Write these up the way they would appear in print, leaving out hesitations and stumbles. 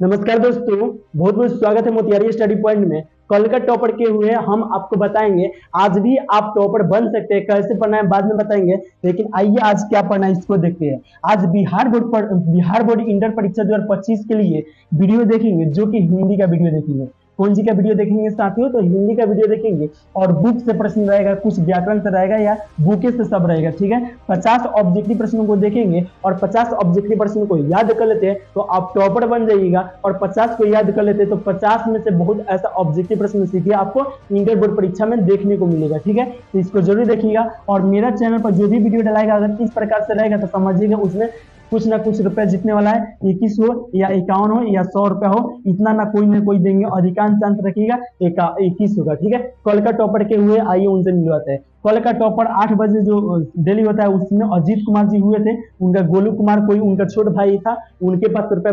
नमस्कार दोस्तों, बहुत बहुत स्वागत है मोतिहारी स्टडी पॉइंट में। कल का टॉपर के हुए हम आपको बताएंगे। आज भी आप टॉपर बन सकते हैं, कैसे पढ़ना है बाद में बताएंगे, लेकिन आइए आज क्या पढ़ना है इसको देखते हैं। आज बिहार बोर्ड इंटर परीक्षा 2025 के लिए वीडियो देखेंगे, जो कि हिंदी का वीडियो देखेंगे। कौन सी का वीडियो देखेंगे साथियों? तो हिंदी का वीडियो देखेंगे और बुक से प्रश्न रहेगा, कुछ व्याकरण से रहेगा या बुके से सब रहेगा, ठीक है। 50 ऑब्जेक्टिव प्रश्नों को देखेंगे और 50 ऑब्जेक्टिव प्रश्नों को याद कर लेते हैं तो आप टॉपर बन जाइएगा। और 50 को याद कर लेते हैं तो 50 में से बहुत ऐसा ऑब्जेक्टिव प्रश्न सीखिए आपको इंटर बोर्ड परीक्षा में देखने को मिलेगा, ठीक है। तो इसको जरूर देखिएगा और मेरा चैनल पर जो भी वीडियो डालेगा अगर इस प्रकार से रहेगा तो समझिएगा उसमें कुछ ना कुछ रुपए जीतने वाला है। 21 हो या 51 हो या 100 रुपया हो, इतना ना कोई देंगे, अधिकांश चांस रखिएगा 21 होगा, ठीक है। कल का टॉपर के हुए आइए उनसे मिलवाते हैं। कल का टॉपर 8 बजे जो डेली होता है उसमें अजीत कुमार जी हुए थे। उनका गोलू कुमार कोई उनका छोटा भाई था, उनके पास रुपए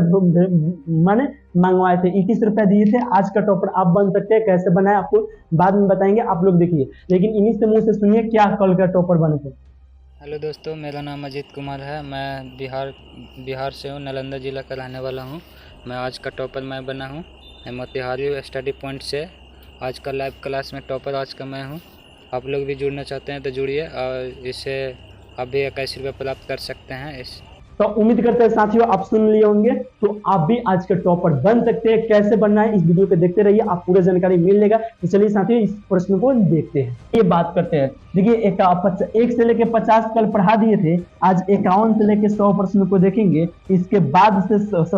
माने मंगवाए थे, 21 रुपए दिए थे। आज का टॉपर आप बन सकते हैं, कैसे बनाए आपको बाद में बताएंगे, आप लोग देखिए। लेकिन इन्हीं से मुंह से सुनिए क्या कल का टॉपर बने थे। हेलो दोस्तों, मेरा नाम अजीत कुमार है। मैं बिहार से हूँ, नालंदा ज़िला का रहने वाला हूँ। मैं आज का टॉपर मैं बना हूँ। मैं मोतिहारी स्टडी पॉइंट से आज का लाइव क्लास में टॉपर आज का मैं हूँ। आप लोग भी जुड़ना चाहते हैं तो जुड़िए और इससे आप भी 21 रुपये प्राप्त कर सकते हैं। तो उम्मीद करते हैं साथियों आप सुन लिए होंगे, तो आप भी आज के टॉपर बन सकते हैं। कैसे बनना है इस वीडियो को देखते रहिए, आप पूरा जानकारी मिल जाएगा। तो चलिए साथियों इस प्रश्न को देखते हैं, ये बात करते हैं। देखिए 1 से लेके 50 कल पढ़ा दिए थे, आज 51 से लेके 100 प्रश्न को देखेंगे। इसके बाद से 100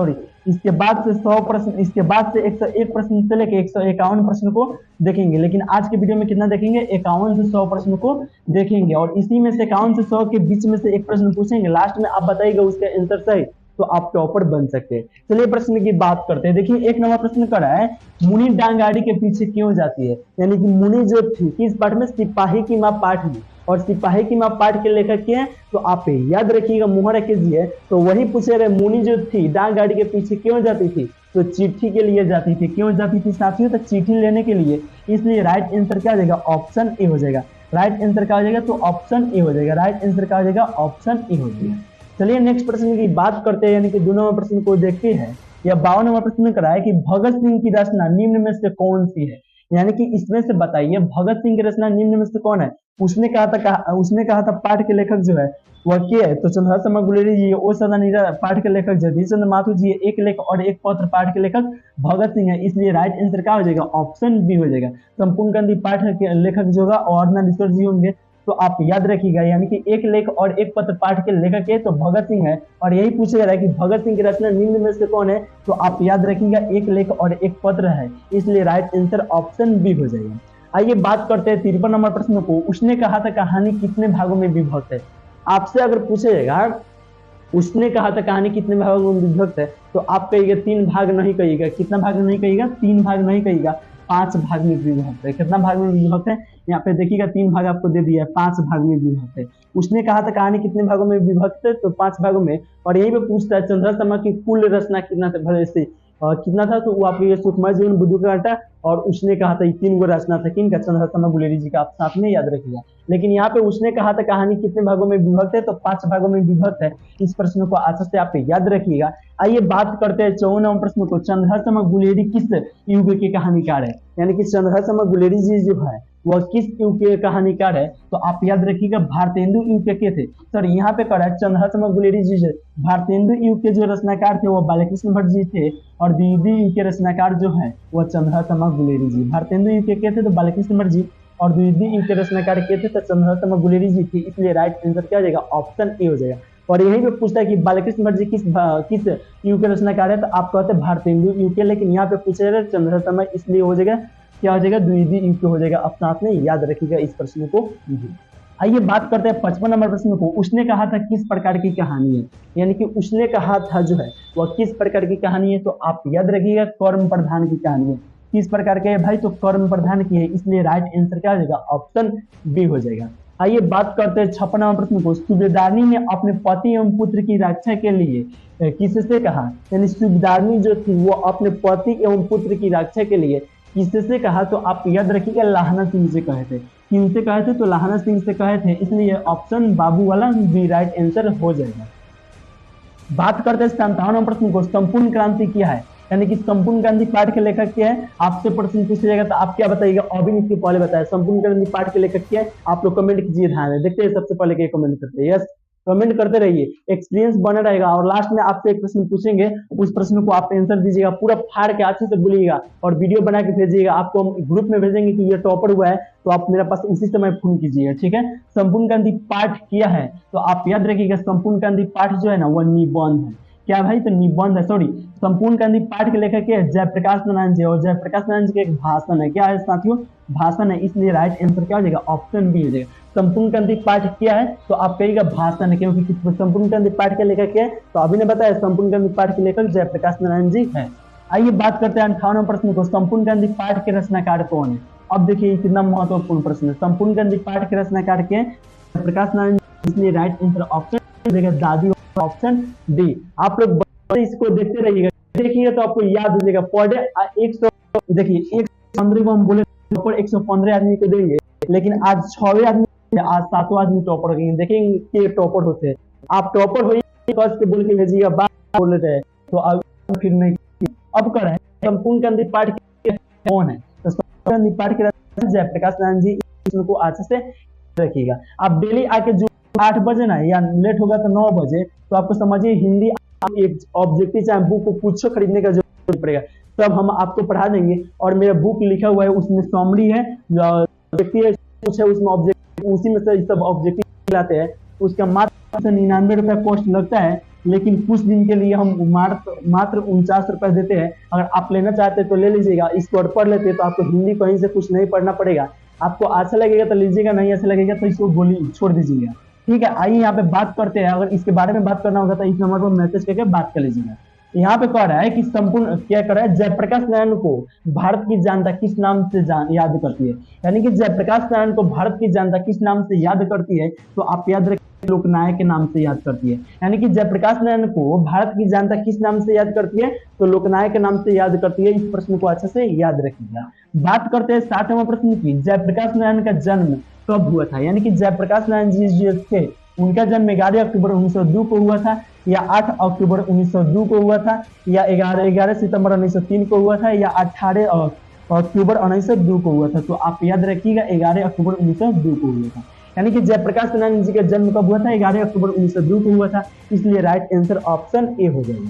प्रश्न, इसके बाद से 101 प्रश्न से लेके 151 प्रश्न को देखेंगे। लेकिन आज के वीडियो में कितना देखेंगे? 51 से 100 प्रश्न को देखेंगे और इसी में से 51 से 100 के बीच में से एक प्रश्न पूछेंगे, लास्ट में आप बताइएगा उसका आंसर सही तो आप टॉपर बन सकते हैं। चलिए प्रश्न की बात करते हैं। देखिए 1 नंबर प्रश्न कर रहा है, मुनि डांग गाड़ी के पीछे क्यों जाती है? यानी कि मुनि जो थी किस पाठ में? सिपाही की मां पाठ में। और सिपाही की मां पाठ के लेखक क्या है? तो आप याद रखिएगा, मुहर कीजिए। तो वही पूछे रहे, मुनि जो थी डांग गाड़ी के पीछे क्यों जाती थी? तो चिट्ठी के लिए जाती थी। क्यों जाती थी साथियों? तो चिट्ठी लेने के लिए। इसलिए राइट आंसर क्या हो जाएगा? ऑप्शन ए हो जाएगा। राइट आंसर क्या हो जाएगा? तो ऑप्शन ए हो जाएगा। राइट आंसर क्या हो जाएगा? ऑप्शन ए हो जाएगा। चलिए नेक्स्ट प्रश्न की बात करते हैं, यानी कि 2 नंबर प्रश्न को देखते हैं। या 52 नंबर प्रश्न करा है कि भगत सिंह की रचना निम्न में से कौन सी है? यानी कि इसमें से बताइए भगत सिंह की रचना निम्न में से कौन है? उसने कहा था पाठ के लेखक जो है वह क्या है? तो चंद्रशेखर शर्मा गुलेरी जी, ओ सदानीरा पाठ के लेखक जगदीश चंद्र माथुर जी, एक लेख और एक पत्र पाठ के लेखक भगत सिंह है। इसलिए राइट आंसर क्या हो जाएगा? ऑप्शन बी हो जाएगा। संपूर्ण गांधी पाठ के लेखक जो होगा और नागेश्वर जी होंगे। तो आप याद रखिएगा, यानी कि एक लेख और एक पत्र पाठ के लेखक है तो भगत सिंह है। और यही पूछा जा रहा है कि भगत सिंह की रचना निम्न में से कौन है? तो आप याद रखिएगा एक लेख और एक पत्र है, इसलिए राइट आंसर ऑप्शन बी हो जाएगा। आइए बात करते हैं 53 नंबर प्रश्न को। उसने कहा था कहानी कितने भागों में विभक्त है? आपसे अगर पूछेगा उसने कहा था कहानी कितने भागों में विभक्त है, तो आप कहिएगा 3 भाग नहीं कहिएगा। कितना भाग नहीं कहिएगा? 3 भाग नहीं कहिएगा, 5 भाग में विभक्त है। कितना भाग में विभक्त है? यहाँ पे देखिएगा 3 भाग आपको दे दिया है, 5 भाग में विभक्त है। उसने कहा था कहानी कितने भागों में विभक्त है? तो 5 भागों में। और यही पे पूछता है चंद्रशेखर शर्मा की कुल रचना कितना था, कितना था? तो वो आपको ये सुकुमार जीवन बुद्धू का घाटा और उसने कहा था 3 गो रचना था। किनका? चंद्रशेखर शर्मा गुलेरी जी का, आप साथ में याद रखिएगा। लेकिन यहाँ पे उसने कहा था कहानी कितने भागों में विभक्त है? तो 5 भागों में विभक्त है। इस प्रश्न को अच्छा से आप याद रखिएगा। आइए बात करते हैं 54 नंबर प्रश्न को। चंद्रशेखर शर्मा गुलेरी किस युग के कहानीकार है? यानी कि चंद्रशेखर शर्मा गुलेरी जी जो है वह किस युग के कहानीकार है? तो आप याद रखिएगा भारतेंदु युग के थे। सर यहाँ पे करा है चंद्रशेखर शर्मा गुलेरी जी भारतेंदु युग के जो रचनाकार थे वो बालकृष्ण भट्ट जी थे और द्विवेदी युग के रचनाकार जो है वह चंद्रशेखर शर्मा गुलेरी जी। भारतेंदु युग के थे तो बालकृष्ण भट्ट जी और द्विवेदी युग के रचनाकार के थे तो चंद्रशेखर शर्मा गुलेरी जी थी। इसलिए राइट आंसर क्या हो जाएगा? ऑप्शन ए हो जाएगा। और यही पे पूछता है कि बालकृष्ण भट्ट जी किस युग के रचनाकार है? तो आप कहते हैं भारतेंदु युग के, लेकिन यहाँ पे पूछा जा रहा है चंद्रशेखर शर्मा, इसलिए हो जाएगा क्या हो जाएगा? द्विवेदी युग हो जाएगा। आप साथ में याद रखिएगा इस प्रश्न को। आइए बात करते हैं 55 नंबर प्रश्न को। उसने कहा था किस प्रकार की कहानी है? यानी कि उसने कहा था जो है वह किस प्रकार की कहानी है? तो आप याद रखिएगा कर्म प्रधान की कहानी है। किस प्रकार के है भाई? तो कर्म प्रधान की है। इसलिए राइट आंसर क्या हो जाएगा? ऑप्शन बी हो जाएगा। आइए बात करते हैं 56 नंबर प्रश्न को। सूबेदारनी ने अपने पति एवं पुत्र की रक्षा के लिए किससे कहा? यानी सूबेदारनी जो थी वो अपने पति एवं पुत्र की रक्षा के लिए किससे कहा? तो आप याद रखिएगा लाहना सिंह से कहे थे। किनसे कहे थे? तो लाहना सिंह से कहे थे। इसलिए ऑप्शन बाबू वाला बी राइट आंसर हो जाएगा। बात करते हैं 57 प्रश्न को। संपूर्ण क्रांति क्या है? यानी कि संपूर्ण गांधी पाठ के लेखक क्या है, आपसे प्रश्न पूछा जाएगा तो आप क्या बताइएगा। अभी इसके पहले बताया संपूर्ण गांधी पाठ के लेखक क्या है, आप लोग कमेंट कीजिए ध्यान है। देखते हैं सबसे पहले क्या कमेंट करते हैं। यस, कमेंट करते रहिए, एक्सपीरियंस बना रहेगा। और लास्ट में आपसे एक प्रश्न पूछेंगे, उस प्रश्न को आप आंसर दीजिएगा, पूरा फाड़ के अच्छे से बोलिएगा और वीडियो बना के भेजिएगा। आपको हम ग्रुप में भेजेंगे कि ये टॉपर हुआ है, तो आप मेरे पास उसी समय फोन कीजिएगा, ठीक है। संपूर्ण गांधी पाठ किया है तो आप याद रखिएगा, संपूर्ण गांधी पाठ जो है ना वो निबंध है। क्या भाई, तो निबंध है, सॉरी। संपूर्ण गांधी पाठ के लेखक है जयप्रकाश नारायण जी, और जयप्रकाश नारायण जी का एक भाषण है। क्या है साथियों, भाषण है, इसलिए राइट आंसर क्या हो जाएगा, ऑप्शन बी हो जाएगा। संपूर्ण गांधी पाठ किया है तो आप कहिएगा भाषण है, क्योंकि संपूर्ण गांधी पाठ के लेखक है तो अभी ने बताया संपूर्ण गांधी पाठ के लेखक जयप्रकाश नारायण जी है। आइए बात करते हैं 58वें प्रश्न को, संपूर्ण गांधी पाठ के रचनाकार कौन है। अब देखिए कितना महत्वपूर्ण प्रश्न है। संपूर्ण गांधी पाठ के रचनाकार के जयप्रकाश नारायण जी, इसलिए राइट आंसर ऑप्शन देगा दादी, ऑप्शन डी। आप लोग इसको देखते रहिएगा, देखिएगा तो आपको याद हो जाएगा। पर डे 100, देखिए 115 को हम बोले 115 आदमी को देंगे, लेकिन आज 6वें आदमी, आज 7वां आदमी टॉपर होंगे। देखेंगे कि टॉपर होते हैं। आप टॉपर हो के बोल के भेजिएगा, बात बोल रहे हैं तो अब फिर नहीं। अब कर रहे हैं संपूर्ण गांधी पाठ के कौन है, तो संपूर्ण गांधी पाठ के जयप्रकाश नारायण जी, इसको अच्छे से रखिएगा। आप डेली आके जो 8 बजे ना या लेट होगा तो 9 बजे, तो आपको समझिए हिंदी एक ऑब्जेक्टिव चाहे बुक को कुछ खरीदने का जरूरत पड़ेगा, सब हम आपको पढ़ा देंगे। और मेरा बुक लिखा हुआ है, उसमें समरी है, कुछ है उसमें ऑब्जेक्टिव, उसी में से सब ऑब्जेक्टिव लाते हैं। उसका मात्र 99 रुपया कॉस्ट लगता है, लेकिन कुछ दिन के लिए हम मात्र 49 रुपए देते हैं। अगर आप लेना चाहते हैं तो ले लीजिएगा, इसको पढ़ लेते हैं तो आपको हिंदी कहीं से कुछ नहीं पढ़ना पड़ेगा। आपको अच्छा लगेगा तो लीजिएगा, नहीं अच्छा लगेगा तो इसको गोली छोड़ दीजिएगा, ठीक है। आइए यहाँ पे बात करते हैं, अगर इसके बारे में बात करना होगा तो इस नंबर पर मैसेज करके बात कर लीजिएगा। यहाँ पे कह रहा है कि संपूर्ण क्या कर रहा है, जयप्रकाश नारायण को भारत की जनता किस नाम से याद करती है। यानी कि जयप्रकाश नारायण को भारत की जनता किस नाम से याद करती है, तो आप याद रखिए लोकनायक के नाम से याद करती है। यानी कि जयप्रकाश नारायण को भारत की जनता किस नाम से याद करती है, तो लोकनायक के नाम से याद करती है। इस प्रश्न को अच्छे से याद रखिएगा। बात करते हैं 60वें प्रश्न की, जयप्रकाश नारायण का जन्म कब हुआ था। यानी कि जयप्रकाश नारायण जी थे, उनका जन्म 11 अक्टूबर 1902 को हुआ था, या 8 अक्टूबर 1902 को हुआ था, या 11 सितंबर 1903 को हुआ था, या 18 अक्टूबर 1902 को हुआ था। तो आप याद रखिएगा 11 अक्टूबर 1902 को हुआ था। यानी कि जयप्रकाश नारायण जी का जन्म कब हुआ था, 11 अक्टूबर 1902 को हुआ था, इसलिए राइट आंसर ऑप्शन ए हो जाएगा।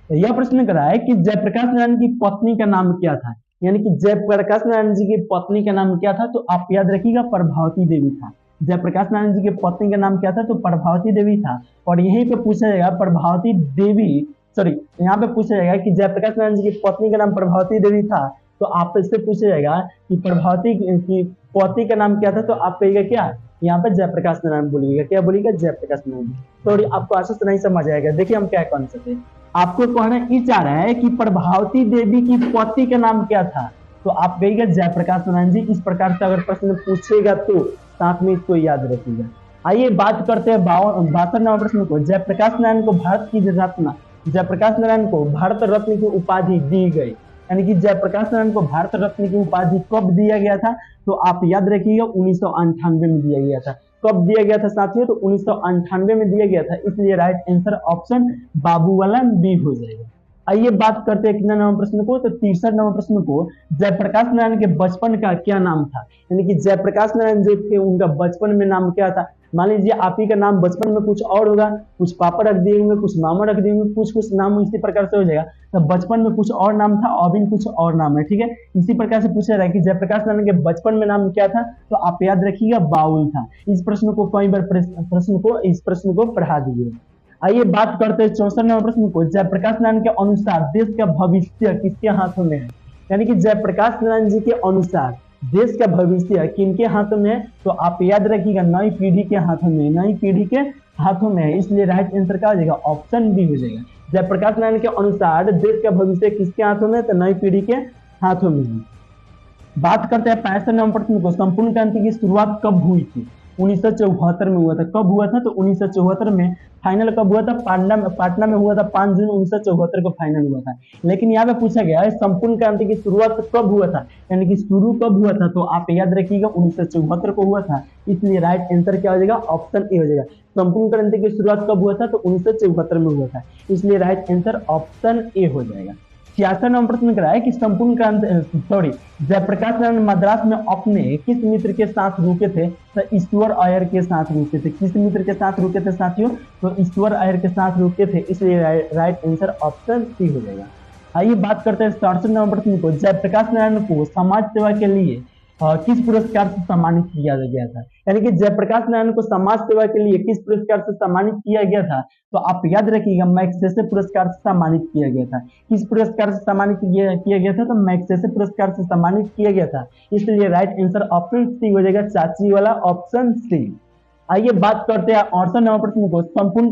तो यह प्रश्न कर रहा है कि जयप्रकाश नारायण की पत्नी का नाम क्या था। यानी कि जयप्रकाश नारायण जी की पत्नी का नाम क्या था, तो आप याद रखिएगा प्रभावती देवी था। जयप्रकाश नारायण जी की पत्नी का नाम क्या था, तो प्रभावती देवी था। और यहीं पे पूछा जाएगा प्रभावती देवी, सॉरी यहाँ पे पूछा जाएगा कि जयप्रकाश नारायण जी की पत्नी का नाम प्रभावती देवी था, तो आप इससे पूछा जाएगा कि प्रभावती की पति का नाम क्या था, तो आप कहिएगा क्या, यहाँ पे जयप्रकाश नारायण बोलिएगा। क्या बोलिएगा, जयप्रकाश नारायण। सॉरी आपको आशा से नहीं समझ आएगा। देखिए हम क्या कौन सकते हैं, आपको कहना ये चाह रहा है कि प्रभावती देवी की पति का नाम क्या था, तो आप कहिएगा जयप्रकाश नारायण जी। इस प्रकार से अगर प्रश्न पूछेगा तो साथ में इसको याद रखिएगा। आइए बात करते हैं 62वें प्रश्न को, जयप्रकाश नारायण को भारत की रत्न, जयप्रकाश नारायण को भारत रत्न की उपाधि दी गई। यानी कि जयप्रकाश नारायण को भारत रत्न की उपाधि कब दिया गया था, तो आप याद रखिएगा 1998 में दिया गया था। कब दिया गया था साथियों, तो 1998 में दिया गया था, इसलिए राइट आंसर ऑप्शन बाबू वाला बी हो जाएगा। आइए बात करते हैं कितना नंबर प्रश्न को, तो 63 नंबर प्रश्न को, जयप्रकाश नारायण के बचपन का क्या नाम था। यानी कि जयप्रकाश नारायण जो थे उनका बचपन में नाम क्या था। मान लीजिए आप ही का नाम बचपन में कुछ और होगा, कुछ पापा रख दिए होंगे, कुछ मामा रख दिए होंगे, कुछ नाम इसी प्रकार से हो जाएगा। तो बचपन में कुछ और नाम था, अभी कुछ और नाम है, ठीक है। इसी प्रकार से पूछा रहा है कि जयप्रकाश नारायण के बचपन में नाम क्या था, तो आप याद रखिएगा बाउल था। इस प्रश्न को कई बार इस प्रश्न को पढ़ा दीजिए। आइए बात करते हैं 64 नंबर प्रश्न को, जयप्रकाश नारायण के अनुसार देश का भविष्य किसके हाथों में है। यानी कि जयप्रकाश नारायण जी के अनुसार देश का भविष्य किनके हाथों में है, तो आप याद रखिएगा नई पीढ़ी के हाथों में, नई पीढ़ी के हाथों में है, इसलिए राइट आंसर क्या हो जाएगा, ऑप्शन बी हो जाएगा। जयप्रकाश नारायण के अनुसार देश का भविष्य किसके हाथों में, तो नई पीढ़ी के हाथों में है। बात करते हैं 65 नंबर प्रश्न को, संपूर्ण क्रांति की शुरुआत कब हुई थी। 1974 में हुआ था। कब हुआ था? तो 1974 में। फाइनल कब हुआ था? पाटना में हुआ था। 5 जून 1974 को फाइनल हुआ था। लेकिन यहाँ पे पूछा गया है संपूर्ण क्रांति की शुरुआत कब हुआ था, यानी कि शुरू कब हुआ था, तो आप याद रखिएगा 1974 को हुआ था। इसलिए राइट आंसर क्या हो जाएगा? ऑप्शन ए हो जाएगा। संपूर्ण क्रांति की शुरुआत कब हुआ था? तो 1974 में हुआ था। इसलिए राइट आंसर ऑप्शन ए हो जाएगा। 66 नंबर प्रश्न करा है कि संपूर्ण क्रांति जयप्रकाश नारायण मद्रास में अपने किस मित्र के साथ रुके थे? तो ईश्वर अय्यर के साथ रुके थे। किस मित्र के साथ रुके थे साथियों? तो ईश्वर अय्यर के साथ रुके थे। इसलिए राइट आंसर ऑप्शन सी हो जाएगा। आइए बात करते हैं 67 नंबर प्रश्न को। जयप्रकाश नारायण को समाज सेवा के लिए किस पुरस्कार से सम्मानित किया गया था? यानी कि जयप्रकाश नारायण को समाज सेवा के लिए किस पुरस्कार से सम्मानित किया गया था? तो आप याद रखिएगा मैग्सेसे पुरस्कार से सम्मानित किया गया था। किस पुरस्कार से सम्मानित किया गया था? तो मैग्सेसे पुरस्कार से सम्मानित किया गया था। इसलिए राइट आंसर ऑप्शन सी हो जाएगा, चाची वाला ऑप्शन सी। आइए बात करते हैं 68 नंबर प्रश्न को। संपूर्ण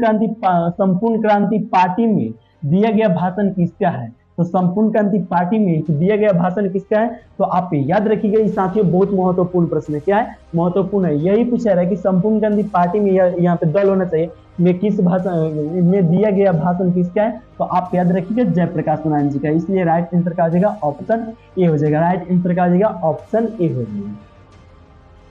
क्रांति पार्टी में दिया गया भाषण किसका है? तो संपूर्ण क्रांति पार्टी में दिया गया भाषण किसका है? तो आप याद रखिएगा, ये साथियों बहुत महत्वपूर्ण प्रश्न है। क्या है? महत्वपूर्ण है। यही पूछा रहा है कि संपूर्ण क्रांति पार्टी में यहाँ पे दल होना चाहिए में किस भाषण में दिया गया भाषण किसका है? तो आप याद रखिएगा जयप्रकाश नारायण जी का। इसलिए राइट आंसर का आ जाएगा ऑप्शन ए हो जाएगा। राइट आंसर का आ जाएगा ऑप्शन ए हो जाएगा।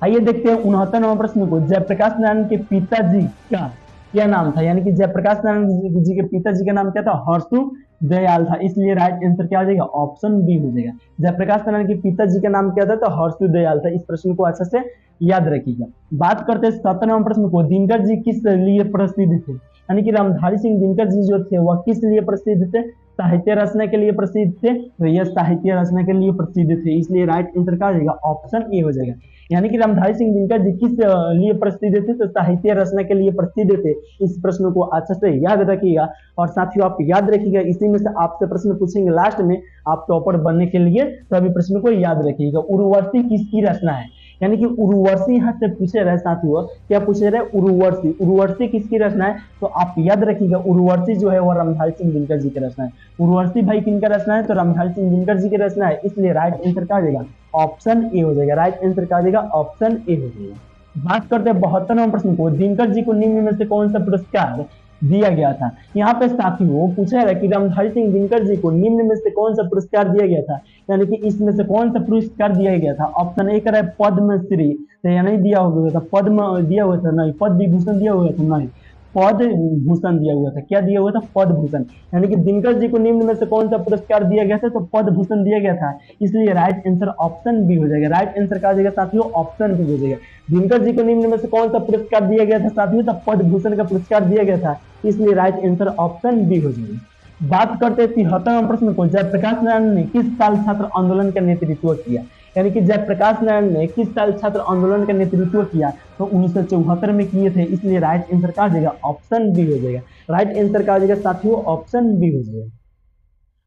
आइए देखते हैं 69 नंबर प्रश्न को। जयप्रकाश नारायण के पिताजी का क्या नाम था? यानी कि जयप्रकाश नारायण जी के पिताजी का नाम क्या था? हर्षु दयाल था। इसलिए राइट आंसर क्या हो जाएगा? ऑप्शन बी हो जाएगा। जयप्रकाश नारायण के पिताजी का नाम क्या था? तो हर्षु दयाल था। इस प्रश्न को अच्छे से याद रखिएगा। बात करते हैं 70 नंबर प्रश्न को। दिनकर जी किस लिए प्रसिद्ध थे? यानी कि रामधारी सिंह दिनकर जी जो थे वह किस लिए प्रसिद्ध थे? साहित्य रचना के लिए प्रसिद्ध थे। तो यह साहित्य रचना के लिए प्रसिद्ध थे। इसलिए राइट आंसर क्या हो जाएगा? ऑप्शन ए हो जाएगा। यानी कि रामधारी सिंह दिनकर जी किस लिए प्रसिद्ध थे? तो साहित्य रचना के लिए प्रसिद्ध थे। इस प्रश्न को अच्छे से याद रखिएगा। और साथियों आप याद रखिएगा, इसी में से आपसे प्रश्न पूछेंगे लास्ट में आप टॉपर बनने के लिए, तो अभी प्रश्न को याद रखिएगा। उर्वशी किसकी रचना है? यानी कि उर्वशी यहाँ से पूछे रहे साथियों, क्या पूछे रहे? उर्वशी। उर्वशी किसकी रचना है? तो आप याद रखिएगा उर्वशी जो है वह रामधारी सिंह दिनकर जी की रचना है। उर्वशी भाई किनका रचना है? तो रामधारी सिंह दिनकर जी की रचना है। इसलिए राइट आंसर क्या हो जाएगा? ऑप्शन ए हो जाएगा। राइट आंसर क्या हो जाएगा? ऑप्शन ए हो जाएगा। बात करते हैं 72 नंबर प्रश्न को। दिनकर जी को निम्न में से कौन सा पुरस्कार दिया गया था? यहाँ पे साथियों पूछा है कि रामधारी सिंह दिनकर जी को निम्न में से कौन सा पुरस्कार दिया गया था? यानी कि इसमें से कौन सा पुरस्कार दिया गया था? ऑप्शन ए करा है पद्मश्री, तो यह नहीं दिया हुआ था। पद्म दिया हुआ था? नहीं। पद्म विभूषण दिया हुआ था? नहीं। पद भूषण दिया हुआ था। क्या दिया हुआ था? पद भूषण। यानी कि दिनकर जी को निम्न में से कौन सा पुरस्कार दिया गया था? तो पद भूषण दिया गया था। इसलिए राइट आंसर ऑप्शन बी हो जाएगा। राइट आंसर क्या हो जाएगा साथियों? ऑप्शन बी हो जाएगा। दिनकर जी को निम्न में से कौन सा पुरस्कार दिया गया था साथियों? तो पद भूषण का पुरस्कार दिया गया था। इसलिए राइट आंसर ऑप्शन बी हो जाएगा। बात करते हैं 73 नंबर प्रश्न को। जयप्रकाश नारायण ने किस साल छात्र आंदोलन का नेतृत्व किया? यानी कि जयप्रकाश नारायण ने किस साल छात्र आंदोलन का नेतृत्व किया? तो 1974 में किए थे। इसलिए राइट आंसर क्या हो जाएगा? ऑप्शन बी हो जाएगा। राइट आंसर क्या हो जाएगा साथियों? ऑप्शन बी हो जाएगा।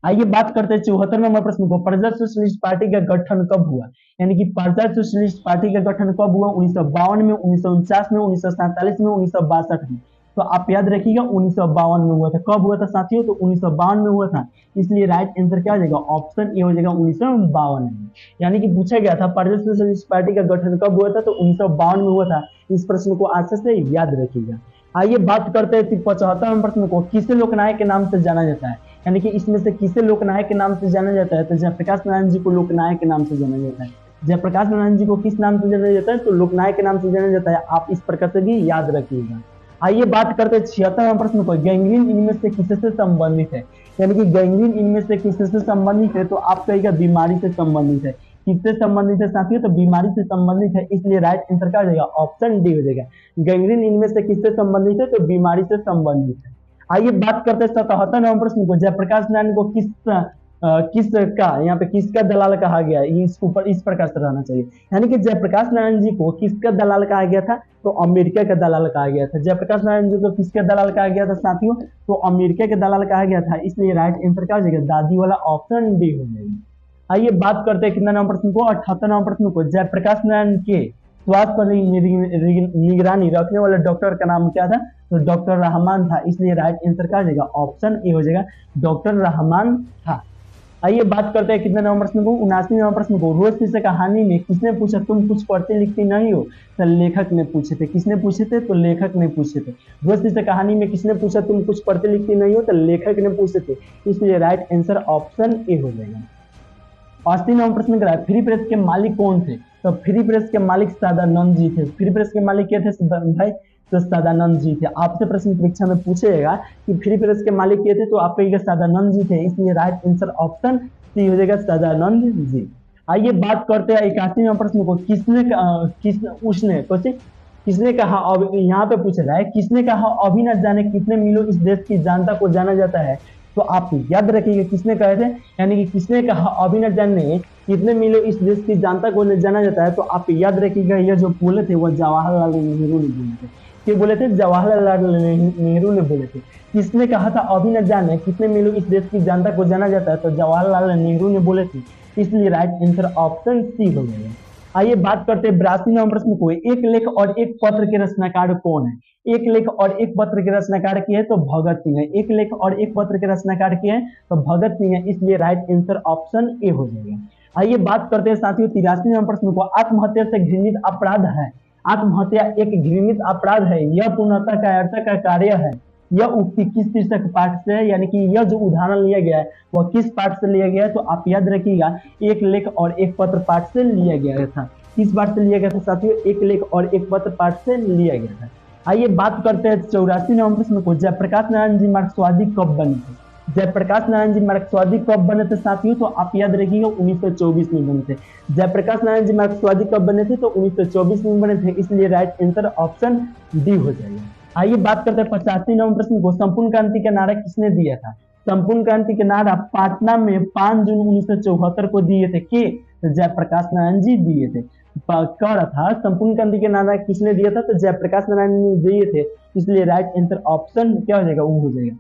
आइए बात करते हैं 74 नंबर प्रश्न को। प्रजा सोशलिस्ट पार्टी का गठन कब हुआ? यानी कि प्रजा सोशलिस्ट पार्टी का गठन कब हुआ? 1952 में, 1949 में, 1947 में, 1962 में। तो आप याद रखिएगा 1952 में हुआ था। कब हुआ था साथियों? तो 1952 में हुआ था। इसलिए राइट आंसर क्या हो जाएगा? ऑप्शन ए हो जाएगा 1952 में। यानी कि पूछा गया था प्रजा सोशलिस्ट पार्टी का गठन कब हुआ था? तो 1952 में हुआ था। इस प्रश्न को अच्छे से याद रखिएगा। आइए बात करते हैं 75 नंबर प्रश्न को। किसे लोकनायक के नाम से जाना जाता है? यानी कि इसमें से किसे लोकनायक के नाम से जाना जाता है? तो जयप्रकाश नारायण जी को लोकनायक के नाम से जाना जाता है। जयप्रकाश नारायण जी को किस नाम से जाना जाता है? तो लोकनायक के नाम से जाना जाता है। आप इस प्रकार से भी याद रखिएगा। आइए बात करते हैं 76 नंबर प्रश्न को। गैंग्रीन इनमें से किससे संबंधित है? यानी कि गैंग्रीन इनमें से किससे संबंधित है? तो आप कहिएगा बीमारी से संबंधित है। किससे संबंधित है साथियों? तो बीमारी से संबंधित है। इसलिए राइट आंसर क्या हो जाएगा? ऑप्शन डी हो जाएगा। गैंग्रीन इनमें से किससे संबंधित है? तो बीमारी से संबंधित है। आइए बात करते हैं 77 नंबर प्रश्न को। जयप्रकाश नारायण को किसका यहाँ पे किसका दलाल कहा गया? इसके ऊपर इस प्रकार से रहना चाहिए। यानी कि जयप्रकाश नारायण जी को किसका दलाल कहा गया था? तो अमेरिका का दलाल कहा गया था। जयप्रकाश नारायण जी को किसका दलाल कहा गया था साथियों? तो अमेरिका के दलाल कहा गया था। इसलिए राइट आंसर क्या हो जाएगा? दादी वाला ऑप्शन डी हो जाएगा। आइए बात करते हैं कितना नंबर प्रश्न को? 78 नंबर प्रश्न को। जयप्रकाश नारायण के स्वास्थ्य पर निगरानी रखने वाले डॉक्टर का नाम क्या था? तो डॉक्टर रहमान था। इसलिए राइट आंसर क्या हो जाएगा? ऑप्शन ए हो जाएगा। डॉक्टर रहमान था। आइए बात करते हैं कितने नंबर प्रश्न को, 79वां प्रश्न को। रोज शीर्षक कहानी में किसने पूछा तुम कुछ पढ़ती लिखती नहीं हो, तो लेखक ने पूछे थे। किसने पूछे थे, तो लेखक ने पूछे थे। रोज शीर्षक कहानी में किसने पूछा तुम कुछ पढ़ती लिखती नहीं हो, तो लेखक ने पूछे थे। इसलिए राइट आंसर ऑप्शन ए हो जाएगा। 80वां प्रश्न करा, फ्री प्रेस के मालिक कौन थे, तो फ्री प्रेस के मालिक सदानंद जी थे। फ्री प्रेस के मालिक क्या थे भाई, तो सदानंद जी थे। आपसे प्रश्न परीक्षा में पूछेगा कि फ्री प्रेस के मालिक क्या थे, तो आप कहिएगा सदानंद जी थे। इसलिए राइट आंसर ऑप्शन सी हो जाएगा, सदानंद जी। आइए बात करते हैं 81वां प्रश्न को। किसने कहा, अब यहाँ पे पूछ रहा है किसने कहा अभी न जाने कितने मीलों इस देश की जनता को जाना जाता है, तो आप याद रखिएगा किसने कहे थे, यानी कि किसने कहा अभी न जाने कितने मीलों इस देश की जनता को जाना जाता है, तो आप याद रखिएगा ये जो बोले थे वो जवाहरलाल नेहरू ने बोले थे। क्या बोले थे, जवाहरलाल नेहरू ने बोले थे। किसने कहा था अभी न जाने कितने मीलों इस देश की जनता को जाना जाता है, तो जवाहरलाल नेहरू ने बोले थे। इसलिए राइट आंसर ऑप्शन सी हो जाएगा। आइए बात करते हैं 82वां प्रश्न को। एक लेख और एक पत्र के रचनाकार कौन है, एक लेख और एक पत्र के रचनाकार की है, तो भगत सिंह है। एक लेख और एक पत्र के रचनाकार की है, तो भगत सिंह है। इसलिए राइट आंसर ऑप्शन ए हो जाएगा। आइए बात करते हैं साथियों 83वां प्रश्न को। आत्महत्या से घृणित अपराध है, आत्महत्या एक घृणित अपराध है, यह पूर्णतः कायरता का कार्य है। यह उक्ति किस शीर्षक पाठ से है, यानी कि यह जो उदाहरण लिया गया है वह किस पाठ से लिया गया है, तो आप याद रखिएगा एक लेख और एक पत्र पाठ से लिया गया था। किस पाठ से लिया गया था साथियों, एक लेख और एक पत्र पाठ से लिया गया था। आइए बात करते हैं 84वां प्रश्न को। जयप्रकाश नारायण जी मार्क्सवादी कब बने थे, जयप्रकाश नारायण जी मार्क्सवादी कब बने थे साथियों, तो आप याद रखिएगा 1924 में बने थे। जयप्रकाश नारायण जी मार्क्सवादी कब बने थे, तो 1924 में बने थे। इसलिए राइट आंसर ऑप्शन डी हो जाएगा। आइए बात करते हैं 85वां प्रश्न को। संपूर्ण क्रांति का नारा किसने दिया था, संपूर्ण क्रांति के नारा पटना में 5 जून 1974 को दिए थे। के जयप्रकाश नारायण जी दिए थे। कह रहा था संपूर्ण क्रांति के नारा किसने दिया था, तो जयप्रकाश नारायण ने दिए थे। इसलिए राइट आंसर ऑप्शन क्या हो जाएगा, वो हो जाएगा।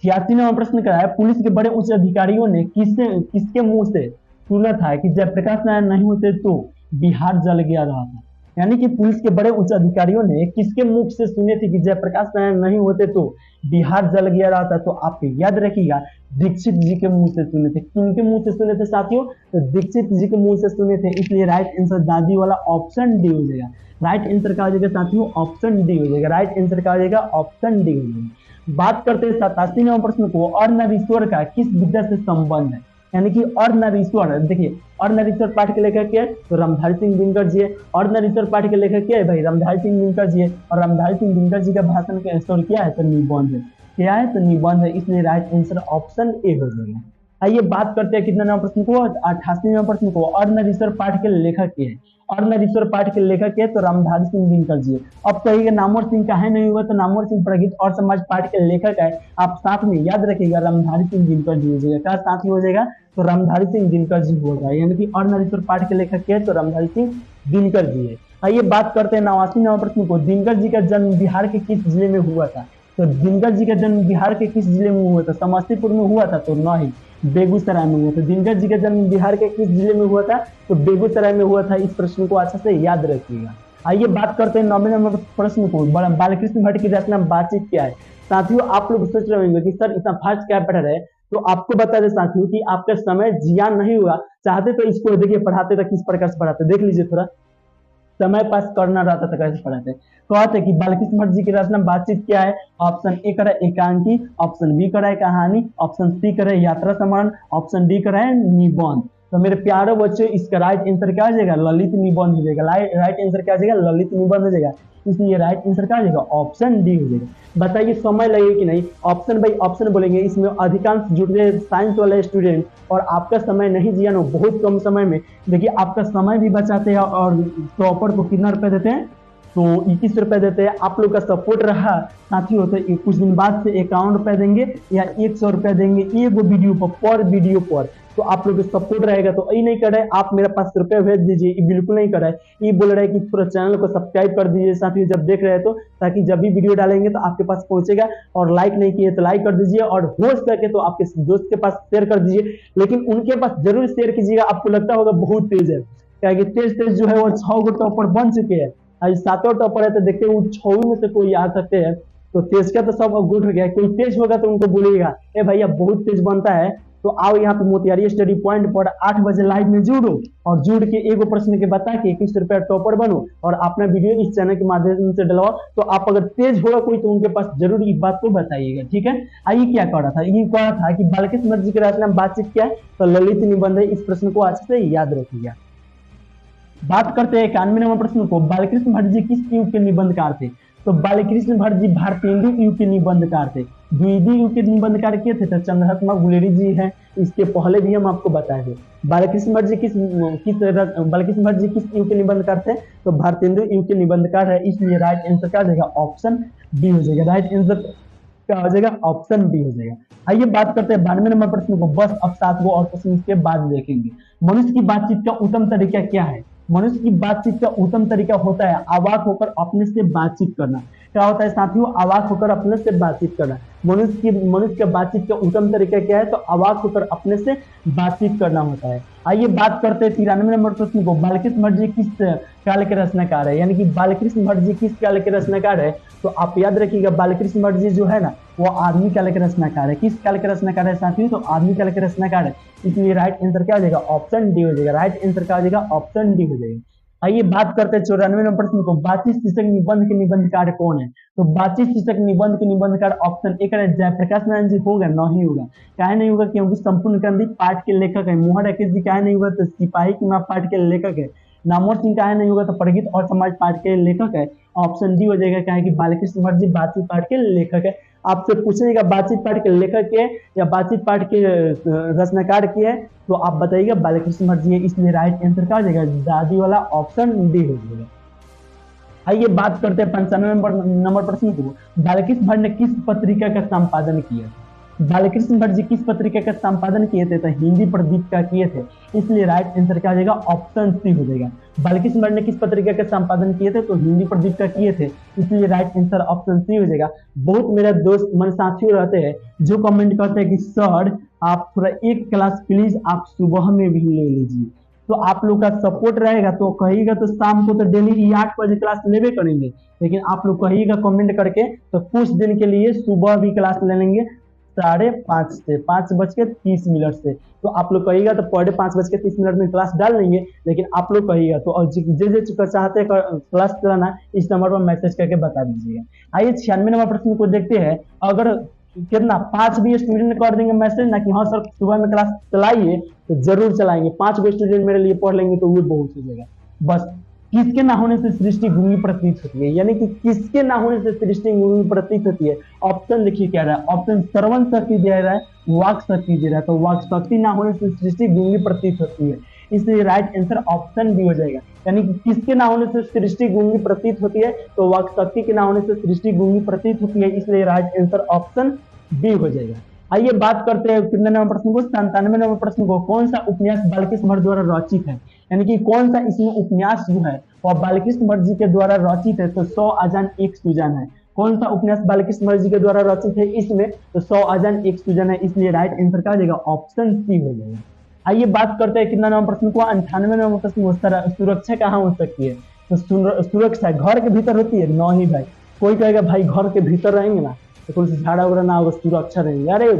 86वां प्रश्न क्या है, पुलिस के बड़े उच्च अधिकारियों ने किसके मुंह से सुना था कि जयप्रकाश नारायण नहीं होते तो बिहार जल गया रहा था। यानी कि पुलिस के बड़े उच्च अधिकारियों ने किसके मुख से सुने थे कि जयप्रकाश नारायण नहीं होते तो बिहार जल गया रहा था, तो आप याद रखिएगा दीक्षित जी के मुंह से सुने थे। किनके मुंह से सुने थे साथियों, तो दीक्षित जी के मुंह से सुने थे। इसलिए राइट आंसर दादी वाला ऑप्शन डी हो जाएगा। राइट आंसर का हो जाएगा साथियों ऑप्शन डी हो जाएगा। राइट आंसर का हो जाएगा ऑप्शन डी हो जाएगा। बात करते हैं 87वां प्रश्न को। अर्धनारीश्वर का किस विद्या से संबंध है, यानी कि अर्धनारीश्वर, देखिए अर्धनारीश्वर पाठ के लेखक क्या है, तो रामधारी सिंह दिनकर जी है। अर्धनारीश्वर पाठ के लेखक क्या है भाई, रामधारी सिंह दिनकर जी है। और रामधारी सिंह दिनकर जी का भाषण का स्टोर क्या है, तो निबंध है। क्या है, तो निबंध है। इसलिए राइट आंसर ऑप्शन ए हो जाएगा। आइए बात करते हैं कितना नंबर प्रश्न को, 88वां प्रश्न को। अर्धनारीश्वर पाठ के लेखक क्या है, अर्धनारीश्वर पाठ के लेखक है, तो रामधारी सिंह दिनकर जी है। अब कहिएगा नामवर सिंह काहे नहीं हुआ, तो नामवर सिंह प्रगीत और समाज पाठ के लेखक है। आप साथ में याद रखिएगा रामधारी सिंह दिनकर जी हो जाएगा। क्या साथ में हो जाएगा, तो रामधारी सिंह दिनकर जी हो जाएगा। यानी कि अर्धनारीश्वर पाठ के लेखक है, तो रामधारी सिंह दिनकर जी है। आइए बात करते हैं 89वां प्रश्न को। दिनकर जी का जन्म बिहार के किस जिले में हुआ था, तो दिनकर जी का जन्म बिहार के किस जिले में हुआ था, समस्तीपुर में हुआ था, तो नहीं बेगूसराय में हुआ था। दिनकर जी का जन्म बिहार के किस जिले में हुआ था, तो बेगूसराय में हुआ था। इस प्रश्न को अच्छे से याद रखिएगा। आइए बात करते हैं 90वें नंबर प्रश्न को। बालकृष्ण भट्ट की रचना बातचीत क्या है। साथियों आप लोग सोच रहे होंगे कि सर इतना फास्ट क्या पढ़ रहे हैं, तो आपको बता दें साथियों कि आपका समय जियान नहीं हुआ। चाहते तो इसको देखिए पढ़ाते तो किस प्रकार से पढ़ाते, देख लीजिए थोड़ा समय पास करना रहता था कैसे पढ़ाते। कहते कि बालकृष्ण भट्ट जी की रचना बातचीत क्या है। ऑप्शन ए करे एकांकी, ऑप्शन बी करे कहानी, ऑप्शन सी करे यात्रा स्मरण, ऑप्शन डी करे निबंध। तो मेरे प्यारे बच्चों इसका राइट आंसर क्या आ जाएगा, ललित निबंध हो जाएगा। राइट आंसर क्या आ जाएगा, ललित निबंध हो जाएगा। इसलिए राइट आंसर क्या आ जाएगा, ऑप्शन डी हो जाएगा। बताइए समय लगे कि नहीं, ऑप्शन बाई ऑप्शन बोलेंगे। इसमें अधिकांश जुट गए साइंस वाले स्टूडेंट, और आपका समय नहीं जिया नो बहुत कम समय में। देखिए आपका समय भी बचाते हैं और टॉपर को कितना रुपए देते हैं, तो 21 रुपए देते हैं। आप लोग का सपोर्ट रहा साथियों, तो कुछ दिन बाद से 51 रुपए देंगे या 100 रुपए देंगे एक वीडियो पर वीडियो पर। तो आप लोग का सपोर्ट रहेगा। तो ये नहीं कर रहे आप मेरे पास रुपए भेज दीजिए, ये बिल्कुल नहीं कर रहा है। ये बोल रहे हैं कि थोड़ा चैनल को सब्सक्राइब कर दीजिए साथियों जब देख रहे हैं तो, ताकि जब भी वीडियो डालेंगे तो आपके पास पहुंचेगा। और लाइक नहीं किए तो लाइक कर दीजिए, और हो सके तो आपके दोस्त के पास शेयर कर दीजिए। लेकिन उनके पास जरूर शेयर कीजिएगा। आपको लगता होगा बहुत तेज है, क्या तेज जो है वो 6 गो टॉपर बन चुके हैं। आज 7वां टॉपर है, तो देखते हैं वो 6 में से कोई आ सकते हैं। तो तेज का तो सब गुड हो गया, कोई तेज होगा तो उनको बोलिएगा ए भैया बहुत तेज बनता है, तो आओ यहाँ पे मोतिहारी स्टडी पॉइंट पर 8 बजे लाइव में जुड़ो और जुड़ के एगो प्रश्न के बता के 21 रुपया टॉपर बनो और अपना वीडियो इस चैनल के माध्यम से डलवाओ। तो आप अगर तेज होगा कोई तो उनके पास जरूर इस बात को बताइएगा, ठीक है। आइए क्या कर रहा था, ये कह रहा था कि बालकृष्ण भट्ट जी के रचना में बातचीत क्या है, तो ललित निबंध है। इस प्रश्न को अच्छे से याद रखिएगा। बात करते हैं 91 नंबर प्रश्न को, बालकृष्ण भट्ट जी किस युग के निबंधकार थे, तो बालकृष्ण भट्ट जी भारतेंदु युग के निबंधकार थे। द्विवेदी युग के निबंधकार किए थे तो चंद्रहत्मा गुलेरी जी हैं, इसके पहले भी हम आपको बताए थे। बालकृष्ण भट्ट जी किस युग के निबंधकार थे, तो भारतेंदु युग के निबंधकार है, इसलिए राइट आंसर क्या हो जाएगा, ऑप्शन बी हो जाएगा। राइट आंसर क्या हो जाएगा, ऑप्शन बी हो जाएगा। आइए बात करते हैं 92 नंबर प्रश्न को, बस अब 7 और प्रश्न इसके बाद देखेंगे। मनुष्य की बातचीत का उत्तम तरीका क्या है, मनुष्य की बातचीत का उत्तम तरीका होता है अवाक होकर अपने से बातचीत करना। क्या होता है साथियों, अवाक होकर अपने से बातचीत करना। मनुष्य का बातचीत का उत्तम तरीका क्या है, तो अवाक होकर अपने से बातचीत करना होता है। आइए बात करते हैं 93 नंबर प्रश्न को, बालकृष्ण भट्ट जी किस काल के रचनाकार है, यानी कि बालकृष्ण भट्ट जी किस काल के रचनाकार है, तो आप याद रखिएगा बालकृष्ण भट्ट जी जो है ना वो आदमी काल के रचनाकार है। किस काल के रचनाकार है साथियों, तो आदमी काल के रचनाकार है, इसलिए राइट आंसर क्या हो जाएगा, ऑप्शन डी हो जाएगा। राइट आंसर क्या हो जाएगा, ऑप्शन डी हो जाएगा। आइए बात करते हैं 94 नंबर प्रश्न को, बातचीत शीर्षक निबंध के निबंधकार कौन है, तो बातचीत शीर्षक निबंध के निबंधकार ऑप्शन ए करें जयप्रकाश नारायण जी होगा, नहीं होगा। क्या नहीं होगा, क्योंकि संपूर्ण क्रांति पाठ के लेखक है। मोहन राकेश जी क्या नहीं होगा, तो सिपाही की मां पाठ के लेखक है। नामवर सिंह का नहीं होगा, तो प्रगीत और समाज पाठ के लेखक है, ऑप्शन डी हो जाएगा। क्या है कि बालकृष्ण भट्ट जी बातचीत पाठ के लेखक है। आपसे पूछेगा बातचीत पाठ के लेखक के या बातचीत पाठ के रचनाकार की है, तो आप बताइएगा बालकृष्ण भट्ट जी है, इसलिए राइट आंसर क्या हो जाएगा, दादी वाला ऑप्शन डी हो जाएगा। आइए बात करते हैं 95 नंबर प्रश्न को, बालकृष्ण भट्ट ने किस पत्रिका का संपादन किया, बालकृष्ण भट्ट जी किस पत्रिका का संपादन किए थे, तो हिंदी प्रदीप का किए थे, इसलिए राइट आंसर क्या हो जाएगा, ऑप्शन सी हो जाएगा। बालकृष्ण भट्ट ने किस पत्रिका का संपादन किए थे, तो हिंदी प्रदीप का किए थे, इसलिए राइट आंसर ऑप्शन सी हो जाएगा। बहुत मेरे दोस्त मन साथियों रहते हैं जो कमेंट करते हैं कि सर आप थोड़ा एक क्लास प्लीज आप सुबह में भी ले लीजिए, तो आप लोग का सपोर्ट रहेगा तो कहिएगा, तो शाम को तो डेली 8 बजे क्लास लेवे करेंगे, लेकिन आप लोग कहिएगा कमेंट करके तो कुछ दिन के लिए सुबह भी क्लास ले लेंगे 5:30 से 5:30 से, तो आप लोग कहिएगा तो पर डे 5:30 में क्लास डाल लेंगे। लेकिन आप लोग कहिएगा तो और जे चाहते हैं क्लास चलाना इस नंबर पर मैसेज करके बता दीजिएगा। आइए 96 नंबर प्रश्न को देखते हैं, अगर कितना 5 भी स्टूडेंट कर देंगे मैसेज ना कि हाँ सर सुबह में क्लास चलाइए, तो जरूर चलाएंगे। 5 गो स्टूडेंट मेरे लिए पढ़ लेंगे तो वो बहुत हो जाएगा। बस किसके ना होने से सृष्टि गूंगी प्रतीत होती है, यानी कि किसके ना होने से सृष्टि गूंगी प्रतीत होती है। ऑप्शन देखिए क्या रहा है, ऑप्शन श्रवण शक्ति दे रहा है, वाक शक्ति दे रहा है, तो वाक शक्ति ना होने से सृष्टि गूंगी प्रतीत होती है, इसलिए राइट आंसर ऑप्शन बी हो जाएगा। यानी कि किसके ना होने से सृष्टि गूंगी प्रतीत होती है, तो वाक शक्ति के ना होने से सृष्टि गूंगी प्रतीत होती है, इसलिए राइट आंसर ऑप्शन बी हो जाएगा। आइए बात करते हैं कितने नंबर प्रश्न को, 97 नंबर प्रश्न को, कौन सा उपन्यास बालकृष्ण भट्ट द्वारा रचित है, यानी कि कौन सा इसमें उपन्यास जो है वह बालकृष्ण भट्ट जी के द्वारा रचित है, तो 100 अजान एक सूजन है। कौन सा उपन्यास बालकृष्ण भट्ट जी के द्वारा रचित है इसमें, तो 100 अजान एक सूजन है, इसलिए राइट आंसर क्या हो जाएगा, ऑप्शन सी हो जाएगा। आइए बात करते हैं कितना नंबर प्रश्न को, 98 नंबर प्रश्न को, सुरक्षा कहाँ हो सकती है, तो सुरक्षा घर के भीतर होती है, नहीं भाई। कोई कहेगा भाई घर के भीतर रहेंगे ना तो कौन सी झाड़ा उड़ा ना होगा, सुरक्षा रहेंगे, अरे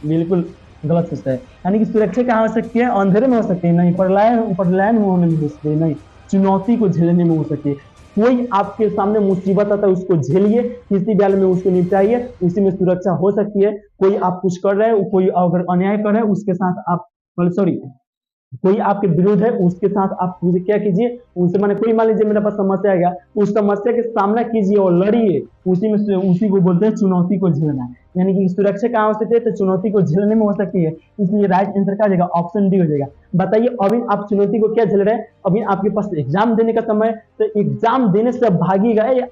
बिल्कुल गलत सोचता है। यानी कि सुरक्षा कहाँ हो सकती है, अंधेरे में हो सकती है, नहीं पलायन होने में हो सकती है, नहीं चुनौती को झेलने में हो सकती है। कोई आपके सामने मुसीबत आता है उसको झेलिए, किसी भी हाल में उसको निपटाइए, उसी में सुरक्षा हो सकती है। कोई आप कुछ कर रहे हैं, कोई अगर अन्याय कर रहे हैं उसके साथ आप कोई आपके विरोध है उसके साथ आप क्या कीजिए, उनसे माने कोई मान लीजिए मेरे पास समस्या आ गया, उस समस्या के सामना कीजिए और लड़िए, उसी को बोलते हैं चुनौती को झेलना। यानी कि सुरक्षा कहाँ हो सकती है, तो चुनौती को झेलने में हो सकती है, इसलिए राइट आंसर क्या हो जाएगा, ऑप्शन डी हो जाएगा। बताइए अभी आप चुनौती को क्या झेल रहे हैं, अभी आपके पास एग्जाम देने का समय, तो एग्जाम देने से भागिएगा,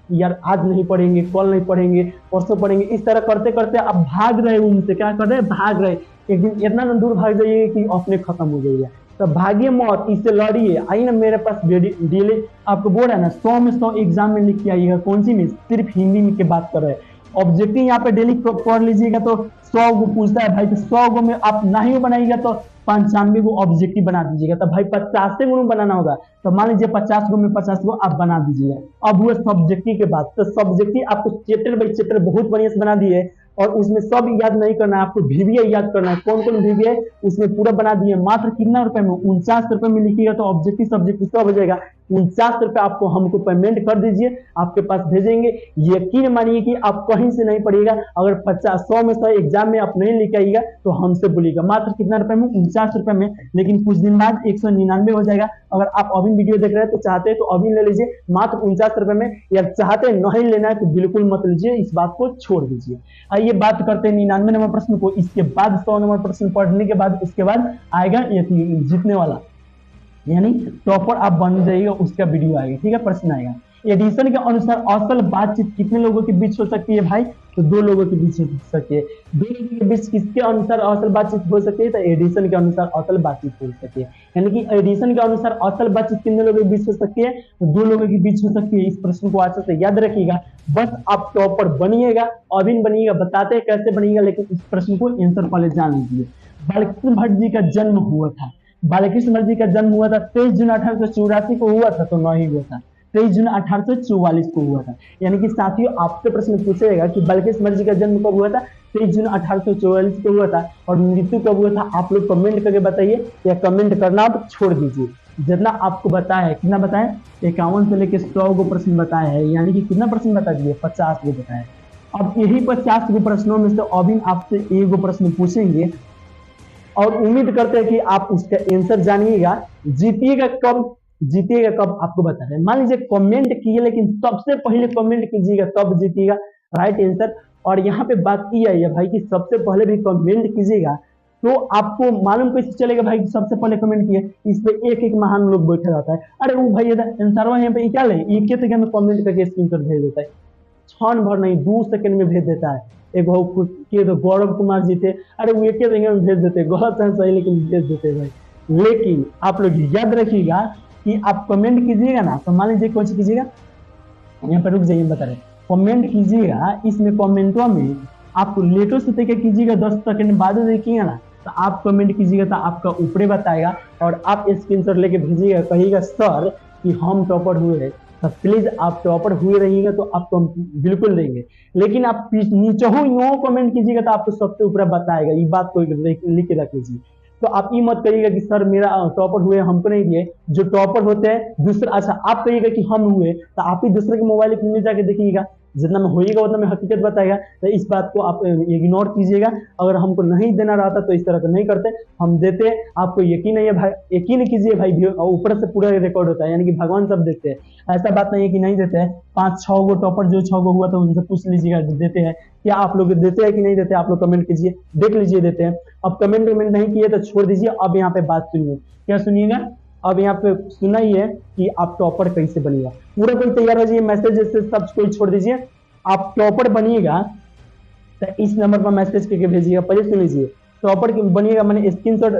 यार आज नहीं पढ़ेंगे, कल नहीं पढ़ेंगे, परसों पढ़ेंगे, इस तरह करते करते आप भाग रहे उनसे, क्या कर रहे हैं, भाग रहे। एक दिन इतना दूर भाग जाइए कि अपने खत्म हो जाइए, तो भागिए मत, इससे लड़िए। आइए ना मेरे पास डेली आपको बोल रहा है ना 100 में 100 एग्जाम में लिख के आइएगा, कौन सी में, सिर्फ हिंदी में की बात कर रहे हैं। ऑब्जेक्टिव यहाँ पे डेली पढ़ लीजिएगा तो 100 गो पूछता है भाई, तो 100 गो में आप नहीं बनाइएगा तो 95 गो ऑब्जेक्टिव बना दीजिएगा, तो भाई 50 गो बनाना होगा, तो मान लीजिए 50 गो में 50 गो आप बना दीजिएगा। अब हुए सब्जेक्टिव के बाद, तो सब्जेक्टिव आपको चैप्टर बाई चैप्टर बहुत बढ़िया से बना दिए, और उसमें सब याद नहीं करना है, आपको VBI याद करना है। कौन कौन VBI उसमें पूरा बना दिए, मात्र कितना रुपए में, 49 रुपए में लिखिएगा तो ऑब्जेक्टिव सब्जेक्ट उसका हो जाएगा 49 रुपए। आपको हमको पेमेंट कर दीजिए, आपके पास भेजेंगे। यकीन मानिए कि आप कहीं से नहीं पढ़िएगा, अगर 50-100 में से एग्जाम में आप नहीं लिख आइएगा तो हमसे बोलिएगा। मात्र कितना रुपए में, 49 रुपए में। लेकिन कुछ दिन बाद 199 हो जाएगा। अगर आप अभी वीडियो देख रहे हैं तो चाहते हैं तो अभी ले लीजिए मात्र 49 रुपए में, या चाहते नहीं लेना है तो बिल्कुल मत लीजिए, इस बात को छोड़ दीजिए। आइए बात करते हैं 99 नंबर प्रश्न को। इसके बाद 100 नंबर प्रश्न पढ़ने के बाद उसके बाद आएगा जीतने वाला, यानी टॉपर आप बन जाइएगा, उसका वीडियो आएगा, ठीक है, प्रश्न आएगा। एडिशन के अनुसार असल बातचीत कितने लोगों के बीच हो सकती है भाई, तो 2 लोगों के बीच हो सकती है। 2 लोगों के बीच किसके अनुसार असल बातचीत हो सकती है, तो एडिशन के अनुसार असल बातचीत हो सकती है। यानी कि एडिशन के अनुसार असल बातचीत कितने लोगों के बीच हो सकती है, तो 2 लोगों के बीच हो सकती है। इस प्रश्न को अच्छे से याद रखिएगा, बस आप टॉपर बनिएगा, अभी बनिएगा, बताते हैं कैसे बनिएगा, लेकिन इस प्रश्न को आंसर पहले जान लीजिए। बालकृष्ण भट्ट जी का जन्म हुआ था, बालकृष्ण भट्ट जी का जन्म हुआ था 23 जून 1884 को हुआ था, तो नहीं हुआ था, 23 जून 1844 को हुआ था। यानी कि साथियों आपसे प्रश्न पूछेगा कि बालकृष्ण भट्ट जी का जन्म कब हुआ था, 23 जून 1844 को हुआ था, और मृत्यु कब हुआ था, आप लोग कमेंट करके बताइए, या कमेंट करना आप छोड़ दीजिए। जितना आपको बताया है, कितना बताया, 51 से लेकर 100 को प्रश्न बताया है, यानी कि कितना प्रश्न बता दिए, 50 को बताया। अब यही 50 को प्रश्नों में से अभी आपसे एक प्रश्न पूछेंगे, और उम्मीद करते हैं कि आप उसका आंसर जानिएगा। जीतिएगा कब आपको बता रहे हैं। मान लीजिए कमेंट कीजिए, लेकिन सबसे पहले कमेंट कीजिएगा तब जीतिएगा राइट आंसर। और यहाँ पे बात की है भाई कि सबसे पहले भी कमेंट कीजिएगा, तो आपको मालूम कैसे चलेगा भाई कि सबसे पहले कमेंट किए। इस पे एक महान लोग बैठा रहता है, अरे वो भाई आंसर यहाँ पे क्या ले, एक सेकंड में कमेंट करके स्क्रीनशॉट भेज देता है, क्षण भर नहीं 2 सेकंड में भेज देता है। एक के तो गौरव कुमार जी थे, अरे वो एक सेकंड में भेज देते, गलत है सही लेकिन भेज देते भाई। लेकिन आप लोग याद रखिएगा कि आप कमेंट कीजिएगा ना, तो मान लीजिए कुछ कीजिएगा, यहाँ पर रुक जाइए बता रहे, कमेंट कीजिएगा, इसमें कमेंटों में आप लेटो से तक कीजिएगा, 10 सेकंड बाद देखिएगा ना, तो आप कमेंट कीजिएगा तो आपका ऊपरे बताएगा, और आप स्क्रीनशॉट लेके भेजिएगा, कहिएगा सर कि हम टॉपर हुए, तो प्लीज आप टॉपर हुए रहिएगा तो आपको बिल्कुल देंगे। लेकिन आप नीचे हो यूं कमेंट कीजिएगा तो आपको सबसे ऊपर बताएगा, ये बात को लिख के रख लीजिए। तो आप ये मत करिएगा कि सर मेरा टॉपर हुए हमको नहीं दिए, जो टॉपर होते हैं दूसरा, अच्छा आप कहिएगा कि हम हुए, तो आप ही दूसरे के मोबाइल में जाके देखिएगा, जितना में होएगा उतना में हकीकत बताएगा। तो इस बात को आप इग्नोर कीजिएगा। अगर हमको नहीं देना रहता तो इस तरह का नहीं करते, हम देते। आपको यकीन नहीं है भाई, यकीन कीजिए भाई, ऊपर से पूरा रिकॉर्ड होता है, यानी कि भगवान सब देखते हैं। ऐसा बात नहीं है कि नहीं देते हैं। 5-6 गो टॉपर जो 6 गो हुआ था उनसे पूछ लीजिएगा देते हैं क्या, आप लोग देते हैं कि नहीं देते, आप लोग कमेंट कीजिए, देख लीजिए देते हैं। अब कमेंट नहीं किए तो छोड़ दीजिए। अब यहाँ पे बात सुनिए, क्या सुनिएगा, अब यहाँ पे सुना ही है कि आप टॉपर कैसे बनिएगा। पूरा कोई तैयार हो जाइए, मैसेज से सब कोई छोड़ दीजिए। आप टॉपर बनिएगा तो इस नंबर पर मैसेज करके भेजिएगा। पहले सुन लीजिए, टॉपर बनिएगा मैंने स्क्रीनशॉट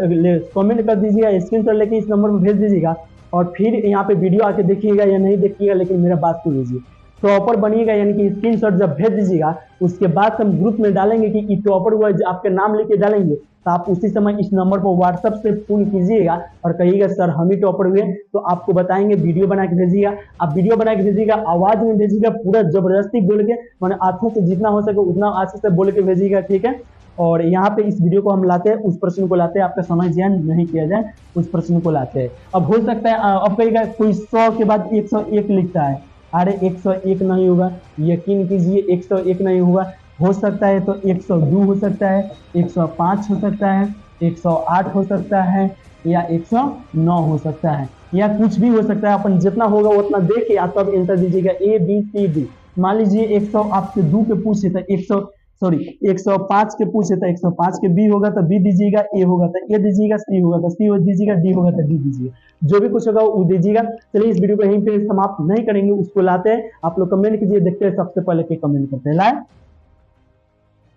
कमेंट कर दीजिएगा, स्क्रीनशॉट लेके इस नंबर पर भेज दीजिएगा, और फिर यहाँ पे वीडियो आके देखिएगा या नहीं देखिएगा, लेकिन मेरा बात सुन लीजिए। टॉपर बनिएगा यानी कि स्क्रीनशॉट जब भेज दीजिएगा, उसके बाद हम ग्रुप में डालेंगे कि टॉपर हुआ, आपके नाम लेके डालेंगे, तो आप उसी समय इस नंबर पर व्हाट्सएप से फोन कीजिएगा और कहिएगा सर हम ही टॉपर हुए, तो आपको बताएंगे। वीडियो बना के भेजिएगा, आप वीडियो बना के भेजिएगा, आवाज में भेजिएगा, पूरा जबरदस्ती बोल के, मैंने आंखों से जितना हो सके उतना अच्छे से बोल के भेजिएगा, ठीक है। और यहाँ पे इस वीडियो को हम लाते हैं, उस प्रश्न को लाते हैं, आपका समय ज्ञान नहीं किया जाए, उस प्रश्न को लाते हैं। अब हो सकता है अब कहेगा कोई 100 के बाद 101 लिखता है, अरे 101 नहीं होगा, यकीन कीजिए 101 नहीं होगा। हो सकता है तो 102 हो सकता है, 105 हो सकता है, 108 हो सकता है, या 109 हो सकता है, या कुछ भी हो सकता है। अपन जितना होगा उतना देख के आप अब आंसर दीजिएगा, A B C D। मान लीजिए 100 आपसे 2 के पूछे तो 105 के पूछे तो 105 के B होगा तो B दीजिएगा, A होगा तो A दीजिएगा, C होगा तो C दीजिएगा, D होगा तो D दीजिएगा, जो भी कुछ होगा वो दीजिएगा। चलिए इस वीडियो को यहीं पे समाप्त नहीं करेंगे, उसको लाते हैं। आप लोग कमेंट कीजिए, देखते हैं सबसे पहले क्या कमेंट करते हैं। लाए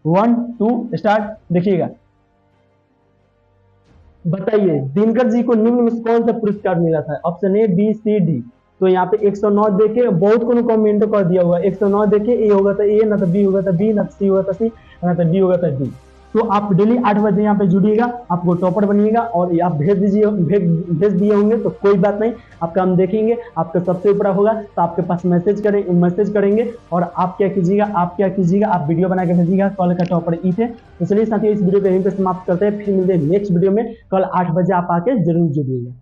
1 2 स्टार्ट, देखिएगा। बताइए दिनकर जी को निम्न में कौन सा पुरस्कार मिला था? Option A B C D। तो यहाँ पे 109 देखे, बहुत को कमेंट कर दिया हुआ, 109 देखे, A होगा तो A, ना तो B होगा तो B, ना तो C होगा तो C, ना तो D होगा तो D। तो आप डेली 8 बजे यहाँ पे जुड़िएगा, आपको टॉपर बनिएगा और आप भेज दिए होंगे तो कोई बात नहीं, आपका हम देखेंगे, आपका सबसे ऊपर होगा तो आपके पास मैसेज करेंगे और आप क्या कीजिएगा, आप वीडियो बना के भेजिएगा कल का टॉपर ई थे। तो चलिए साथियों, इस वीडियो को यहीं पे समाप्त करते हैं, फिर मिलते हैं नेक्स्ट वीडियो में। कल 8 बजे आप आके जरूर जुड़िएगा।